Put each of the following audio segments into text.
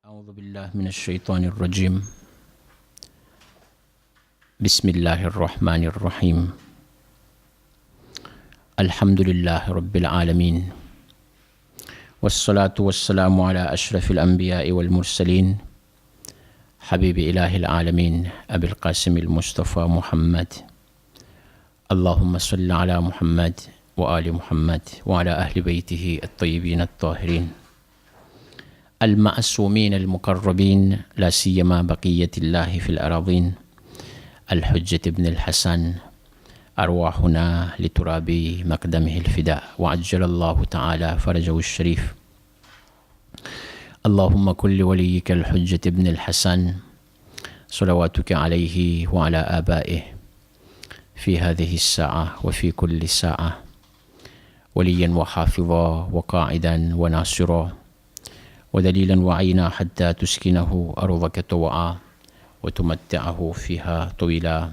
أعوذ بالله من الشيطان الرجيم. بسم الله الرحمن الرحيم. الحمد لله رب العالمين، والصلاة والسلام على أشرف الأنبياء والمرسلين، حبيب إله العالمين أبي القاسم المصطفى محمد. اللهم صل على محمد وآل محمد وعلى أهل بيته الطيبين الطاهرين المعصومين المقربين، لا سيما بقية الله في الأراضين، الحجة بن الحسن، أرواحنا لتراب مقدمه الفداء، وعجل الله تعالى فرجه الشريف. اللهم كن لوليك الحجة بن الحسن صلواتك عليه وعلى آبائه في هذه الساعة وفي كل ساعة وليا وحافظا وقاعدا وناصرا ودليلا وعينا حتى تسكنه أرضك طوعا وتمتعه فيها طويلا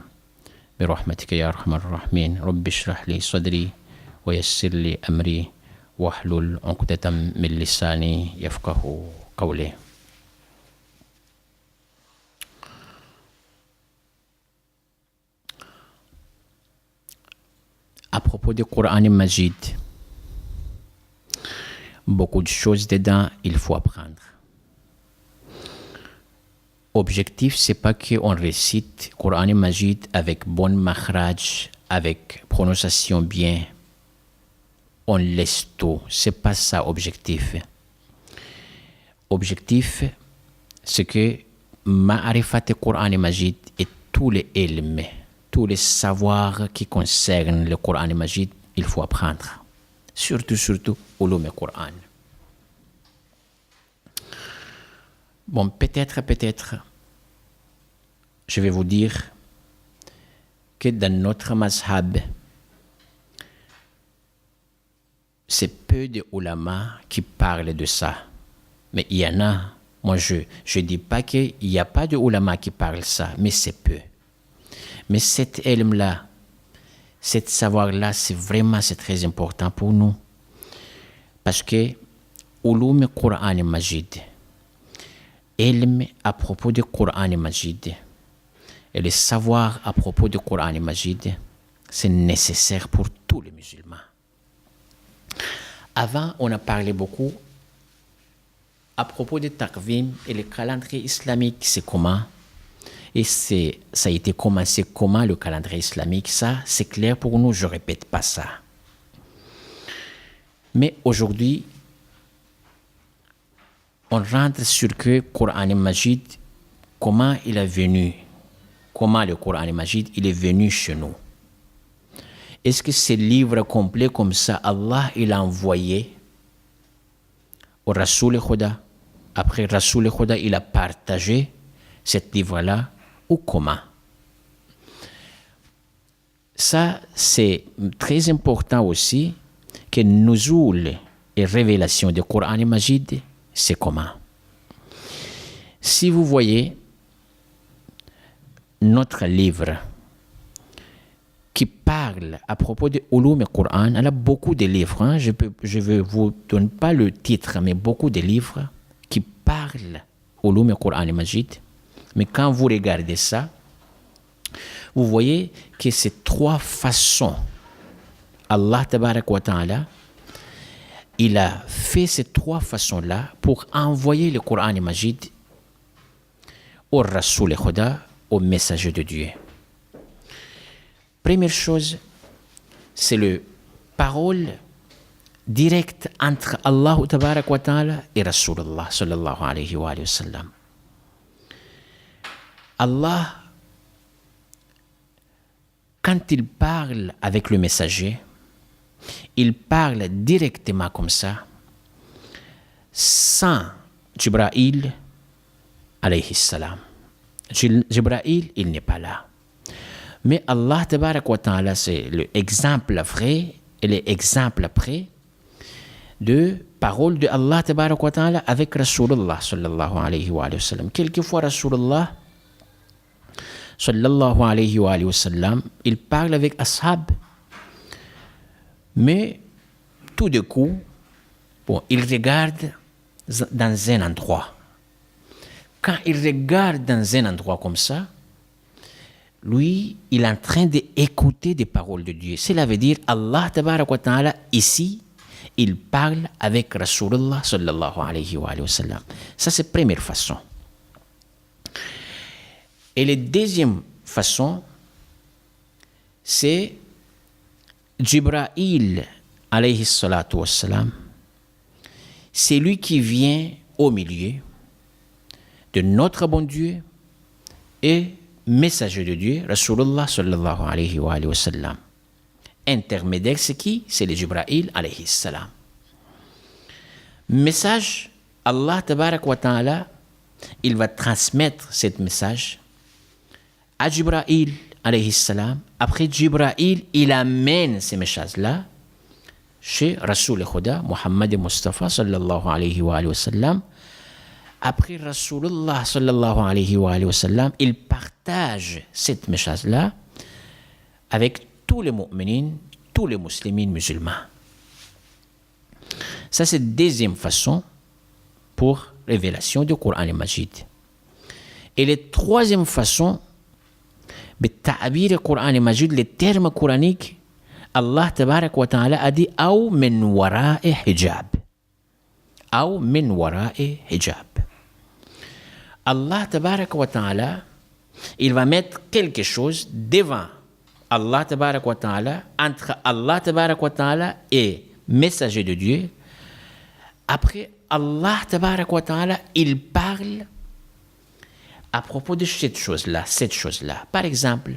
برحمتك يا أرحم الراحمين. رب اشرح لي صدري ويسر لي أمري واحلل عقدة من لساني يفقه قولي. À propos du Coran Majid, beaucoup de choses dedans, il faut apprendre. Objectif, c'est pas qu'on récite Coran Majid avec bon makhraj, avec prononciation bien. On laisse tout. C'est pas ça objectif. Objectif, c'est que ma'arifat Coran Majid et tous les ilms, tous les savoirs qui concernent le Coran Majid, il faut apprendre. Surtout, ulum Coran. Bon, peut-être, je vais vous dire que dans notre mazhab, c'est peu de ulama qui parlent de ça. Mais il y en a. Moi, je ne dis pas qu'il n'y a pas de ulama qui parlent ça, mais c'est peu. Mais cet ilm-là, cet savoir-là, c'est très important pour nous. Parce que ulum Coran Majid, ilm à propos du Coran Majid et le savoir à propos du Coran Majid, c'est nécessaire pour tous les musulmans. Avant, on a parlé beaucoup à propos de Taqvim et le calendrier islamique, c'est comment. Et ça a été commencé comment le calendrier islamique, ça c'est clair pour nous, je ne répète pas ça. Mais aujourd'hui, on rentre sur le Coran Majid, comment il est venu, comment le Coran Majid il est venu chez nous. Est-ce que ce livre complet comme ça, Allah il a envoyé au Rasoul Khuda, après Rasoul Khuda il a partagé ce livre-là, ou comment? Ça, c'est très important aussi que Nuzul et révélation du Coran Majid, c'est comment? Si vous voyez notre livre qui parle à propos de Ulum et Coran, il y a beaucoup de livres, hein? Je ne vous donne pas le titre, mais beaucoup de livres qui parlent Ulum et Coran Majid. Mais quand vous regardez ça, vous voyez que c'est trois façons. Allah Tabarak wa Ta'ala, il a fait ces trois façons-là pour envoyer le Coran Majid au Rasoul Khuda, au messager de Dieu. Première chose, c'est le parole directe entre Allah Tabarak wa Ta'ala et Rasulullah sallallahu alayhi wa sallam. Allah, quand il parle avec le messager, il parle directement comme ça, sans Jibril alayhi salam. Jibril, il n'est pas là. Mais Allah tabarak wa ta'ala, c'est l'exemple vrai et l'exemple après de parole de Allah tabarak wa ta'ala avec Rasulullah sallallahu alayhi wa sallam. Quelquefois Rasulullah sallallahu alayhi wa sallam, il parle avec ashab, mais tout de coup, bon, il regarde dans un endroit. quand il regarde dans un endroit comme ça, lui, il est en train d'écouter des paroles de Dieu. Cela veut dire Allah tabarak wa ta'ala ici, il parle avec Rasulullah sallallahu alayhi wa sallam. Ça, c'est la première façon. Et la deuxième façon, c'est Jibril alayhi salatu wa sallam. C'est lui qui vient au milieu de notre bon Dieu et messager de Dieu, Rasulullah sallallahu alayhi wa sallam. Intermédiaire, c'est qui? C'est le Jibril alayhi salam. Message, Allah tabarak wa ta'ala, il va transmettre ce message à Jibril alayhi salam. Après Jibril, il amène ces messages-là chez Rasul Khuda, Muhammad Mustafa sallallahu alayhi wa sallam. Après Rasulullah sallallahu alayhi wa sallam, il partage cette message-là avec tous les mu'minines, tous les musulmans musulmans. Ça, c'est la deuxième façon pour révélation du Coran al-Majid. Et la troisième façon, بالتعبير القرآن المجيد, les termes coraniques, Allah tabarak wa ta'ala a dit أو من وراء حجاب. أو من وراء حجاب. Allah tabarak wa ta'ala, il va mettre quelque chose devant Allah tabarak wa ta'ala, entre Allah tabarak wa ta'ala et messager de Dieu. Après, Allah tabarak wa ta'ala, il parle à propos de cette chose-là. Par exemple,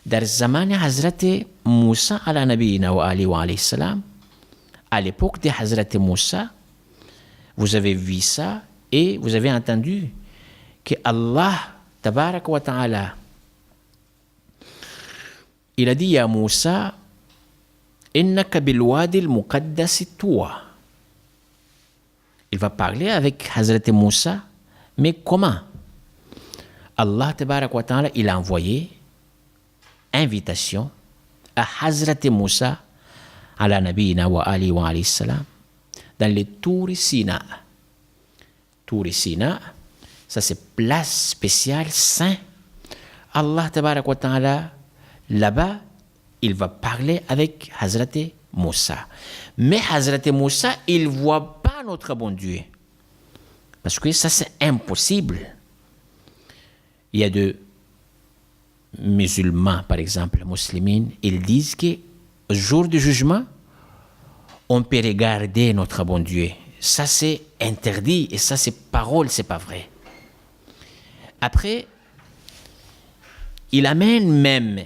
dans le zaman Hazrat Moussa ala nabiyina wa alihi wa alayhi salam, à l'époque de Hazrat Moussa, vous avez vu ça et vous avez entendu que Allah tabarak wa ta'ala, il a dit à Moussa, innaka bil wadi al muqaddas tuwa. Il va parler avec Hazrat Moussa, mais comment? Allah tabarak wa ta'ala, il a envoyé invitation à Hazrat Moussa ala nabiyina wa alihi wa alayhi salam dans les Tour Sina. Tour Sina, ça c'est place spéciale saint. Allah tabarak wa ta'ala, là-bas, il va parler avec Hazrat Moussa. Mais Hazrat Moussa, il ne voit pas notre bon Dieu. Parce que ça c'est impossible. Il y a des musulmans, par exemple, musulmans, ils disent que jour du jugement, on peut regarder notre bon Dieu. Ça, c'est interdit et ça, c'est parole, c'est pas vrai. Après, il amène même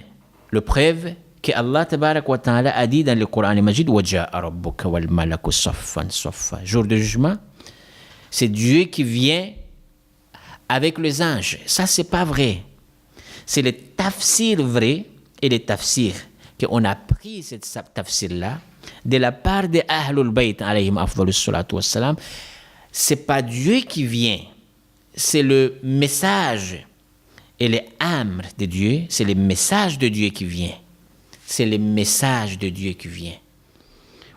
le preuve que Allah tabarak wa ta'ala a dit dans le Coran al-Majid وَجَاءَ رَبُّكَ وَالْمَلَكُ صَفًّا صَفًّا. Jour de jugement, c'est Dieu qui vient avec les anges. Ça, c'est pas vrai. C'est le tafsir vrai et le tafsir qu'on a pris cette tafsir-là de la part de Ahlul Bayt alayhim afdalus salatu wassalam. C'est pas Dieu qui vient, c'est le message et l'âme de Dieu, c'est le message de Dieu qui vient. C'est le message de Dieu qui vient.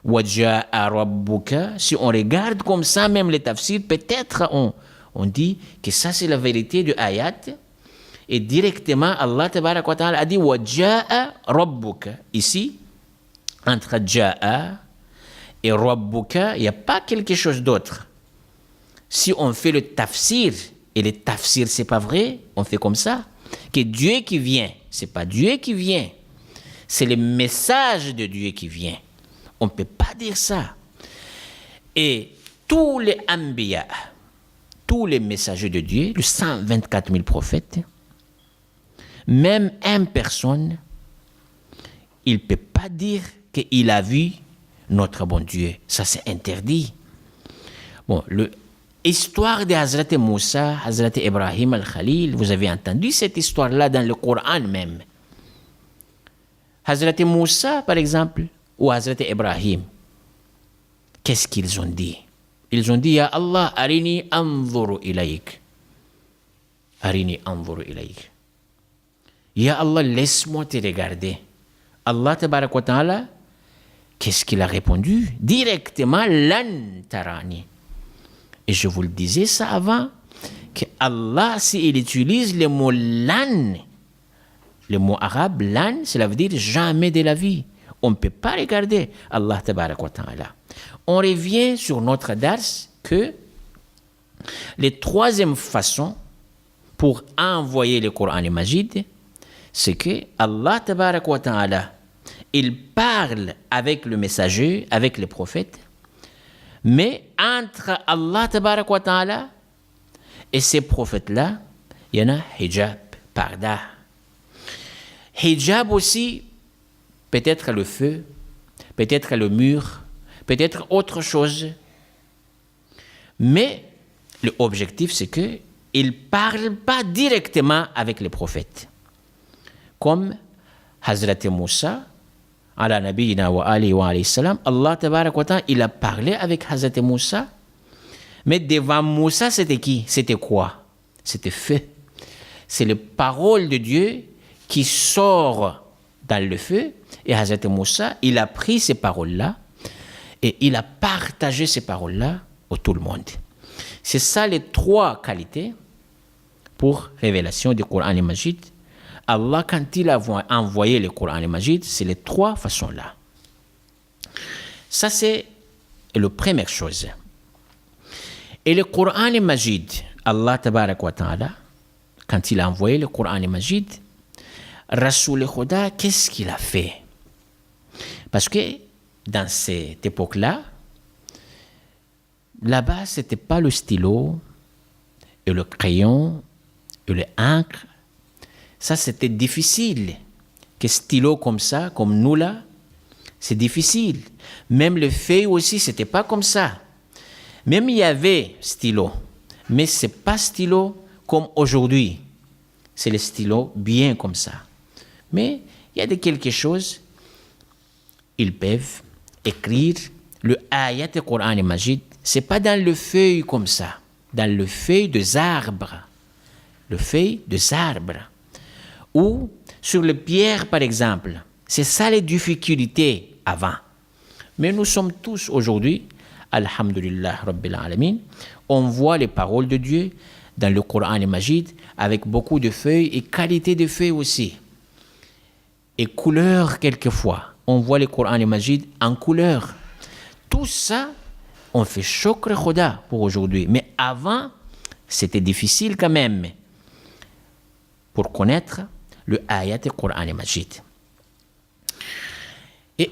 وَجَاءَ رَبُّكَ. Si on regarde comme ça, même les tafsirs, peut-être on dit que ça c'est la vérité du ayat. Et directement, Allah tabarak wa ta'ala a dit وَجَاءَ رَبُّكَ. Ici, entre Ja'a et Rabbuka, il n'y a pas quelque chose d'autre. Si on fait le tafsir, et le tafsir c'est pas vrai, on fait comme ça, que Dieu qui vient, c'est pas Dieu qui vient, c'est le message de Dieu qui vient. On ne peut pas dire ça. Et tous les Anbiya, tous les messagers de Dieu, les 124 000 prophètes, même une personne, il ne peut pas dire qu'il a vu notre bon Dieu. Ça, c'est interdit. Bon, l'histoire de Hazrat Moussa, Hazrat Ibrahim al-Khalil, vous avez entendu cette histoire-là dans le Coran même. Hazrat Moussa, par exemple, ou Hazrat Ibrahim, qu'est-ce qu'ils ont dit? Ils ont dit, Ya Allah, arini anzuru ilayk. Arini anzuru ilayk. Ya Allah, laisse-moi te regarder. Allah tabarak wa ta'ala, qu'est-ce qu'il a répondu? Directement, lan tarani. Et je vous le disais ça avant, que Allah, s'il utilise le mot lan, le mot arabe lan, cela veut dire jamais de la vie. On ne peut pas regarder Allah tabarak wa ta'ala. On revient sur notre dars que la troisième façon pour envoyer le Coran Majid, c'est que Allah tabarak wa ta'ala, il parle avec le messager, avec les prophètes, mais entre Allah tabarak wa ta'ala et ces prophètes-là, il y en a hijab, parda. Hijab aussi, peut-être le feu, peut-être le mur, peut-être autre chose. Mais l'objectif, c'est qu'il ne parle pas directement avec les prophètes. Comme Hazrat Moussa, ala nabiyina wa alihi wa alayhi salam, Allah tabarak wa ta'ala, il a parlé avec Hazrat Moussa, mais devant Moussa, c'était qui? C'était quoi? C'était feu. C'est la parole de Dieu qui sort dans le feu, et Hazrat Moussa, il a pris ces paroles-là, et il a partagé ces paroles-là à tout le monde. C'est ça les trois qualités pour révélation du Coran Majid. Allah, quand il a envoyé le Coran Majid, c'est les trois façons-là. Ça, c'est la première chose. Et le Coran Majid, Allah tabarak wa ta'ala, quand il a envoyé le Coran Majid, Rasoul Khuda, qu'est-ce qu'il a fait? Parce que dans cette époque-là, là-bas, ce n'était pas le stylo et le crayon et l'encre. Ça, c'était difficile. Que stylo comme ça, comme nous là, c'est difficile. Même le feuille aussi, ce n'était pas comme ça. Même il y avait stylo, mais ce n'est pas stylo comme aujourd'hui. C'est le stylo bien comme ça. Mais il y a quelque chose, ils peuvent écrire le ayat du Coran Majid. Ce n'est pas dans le feuille comme ça, dans le feuille des arbres. Le feuille des arbres. Ou sur les pierres, par exemple. C'est ça les difficultés avant. Mais nous sommes tous aujourd'hui, alhamdulillah rabbil alamin, on voit les paroles de Dieu dans le Coran Majid avec beaucoup de feuilles et qualité de feuilles aussi. Et couleur quelquefois. On voit le Coran Majid en couleur. Tout ça, on fait shukr khuda pour aujourd'hui. Mais avant, c'était difficile quand même pour connaître le ayat du Coran Majid. Et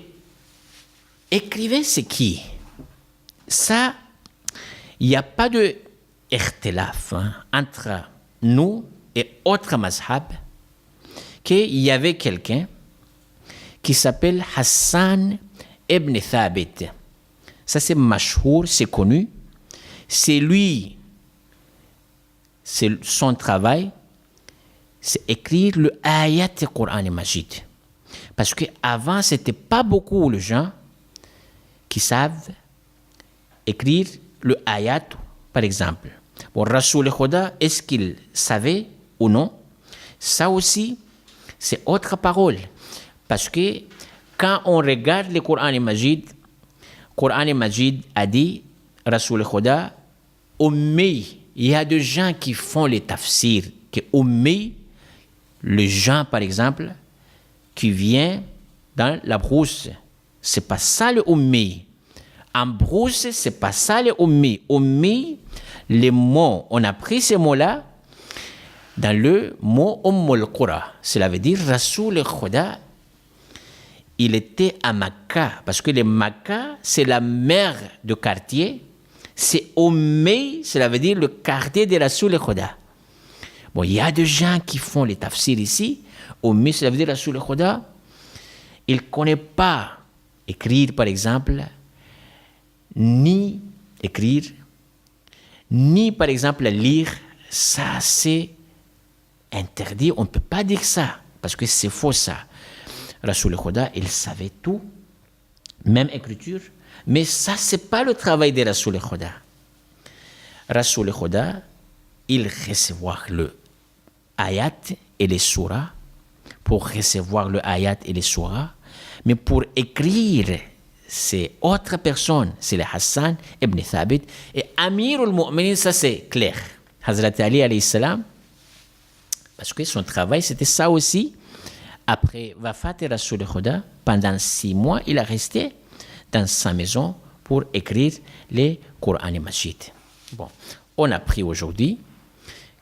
écrivain, c'est qui? Ça, il n'y a pas de ikhtilaf entre nous et autres mazhab qu'il y avait quelqu'un qui s'appelle Hassan ibn Thabit. Ça, c'est mashhour, c'est connu. C'est lui, c'est son travail, c'est écrire le ayat du Coran Majid. Parce qu'avant, ce n'était pas beaucoup les gens qui savent écrire le ayat, par exemple. Bon, Rasoul Khuda, est-ce qu'il savait ou non? Ça aussi, c'est autre parole. Parce que quand on regarde le Coran Majid a dit, Rasoul Khuda, Ummi, il y a des gens qui font les tafsirs, que Ummi, le gens par exemple, qui vient dans la brousse, c'est pas ça le Ummi. En brousse, c'est pas ça le Ummi. Ummi, les mots, on a pris ces mots-là dans le mot Ummul Qura. Cela veut dire Rasoul Khuda, il était à Makkah, parce que le Makkah, c'est la mère du quartier. C'est Ummi, cela veut dire le quartier de Rasoul Khuda. Bon, il y a des gens qui font les tafsirs ici. Ummi, cela veut dire Rasoul Khuda. Il ne connaît pas écrire, par exemple, ni écrire, ni, par exemple, lire. Ça, c'est interdit. On ne peut pas dire ça, parce que c'est faux, ça. Rasoul Khuda, il savait tout, même écriture, mais ça, ce n'est pas le travail de Rasoul Khuda. Rasoul Khuda, il recevait le ayat et les surahs, pour recevoir le ayat et les surahs, mais pour écrire, c'est autre personne, c'est le Hassan ibn Thabit, et Amir al-Mu'minin, ça c'est clair. Hazrat Ali alayhi salam, parce que son travail c'était ça aussi. Après Wafat et Rasoul Khuda, pendant 6 mois, il a resté dans sa maison pour écrire les Coran et Majid. Bon, on a appris aujourd'hui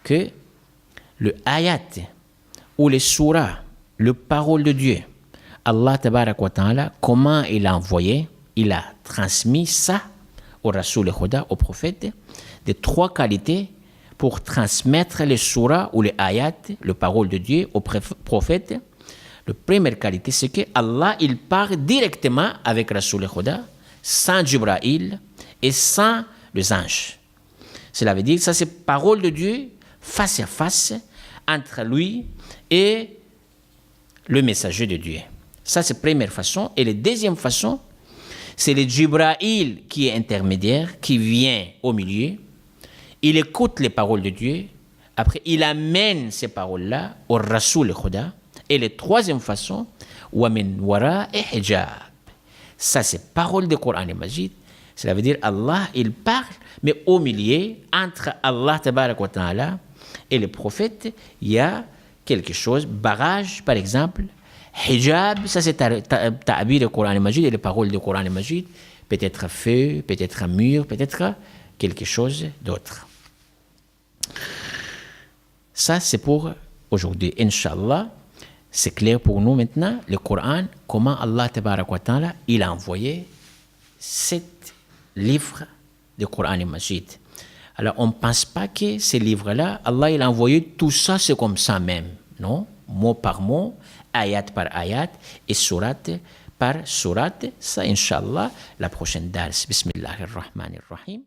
que le ayat ou les surahs, le parole de Dieu, Allah tabarak wa ta'ala, comment il a envoyé, il a transmis ça au Rasoul Khuda, au prophète, de 3 qualités pour transmettre les surahs ou les ayats, le parole de Dieu au prophète. La première qualité, c'est que Allah, il parle directement avec Rasoul Khuda, sans Jibril et sans les anges. Cela veut dire que ça, c'est parole de Dieu face à face entre lui et le messager de Dieu. Ça, c'est la première façon. Et la deuxième façon, c'est le Jibril qui est intermédiaire, qui vient au milieu. Il écoute les paroles de Dieu. Après, il amène ces paroles-là au Rasoul Khuda. Et la troisième façon, wa min wara et hijab. Ça, c'est parole du Coran et Majid. Cela veut dire Allah, il parle, mais au milieu, entre Allah tabarak wa ta'ala et le prophète, il y a quelque chose, barrage par exemple, hijab, ça c'est ta'abir du Coran et Majid et les paroles du Coran et Majid, peut-être feu, peut-être mur, peut-être quelque chose d'autre. Ça, c'est pour aujourd'hui. Inch'Allah, c'est clair pour nous maintenant, le Coran, comment Allah tabarak wa ta'ala, il a envoyé 7 livres du Coran et Majid. Alors, on ne pense pas que ces livres-là, Allah, il a envoyé tout ça, c'est comme ça même. Non? Mot par mot, ayat par ayat, et surat par surat. Ça, Inch'Allah, la prochaine dars. Bismillahirrahmanirrahim.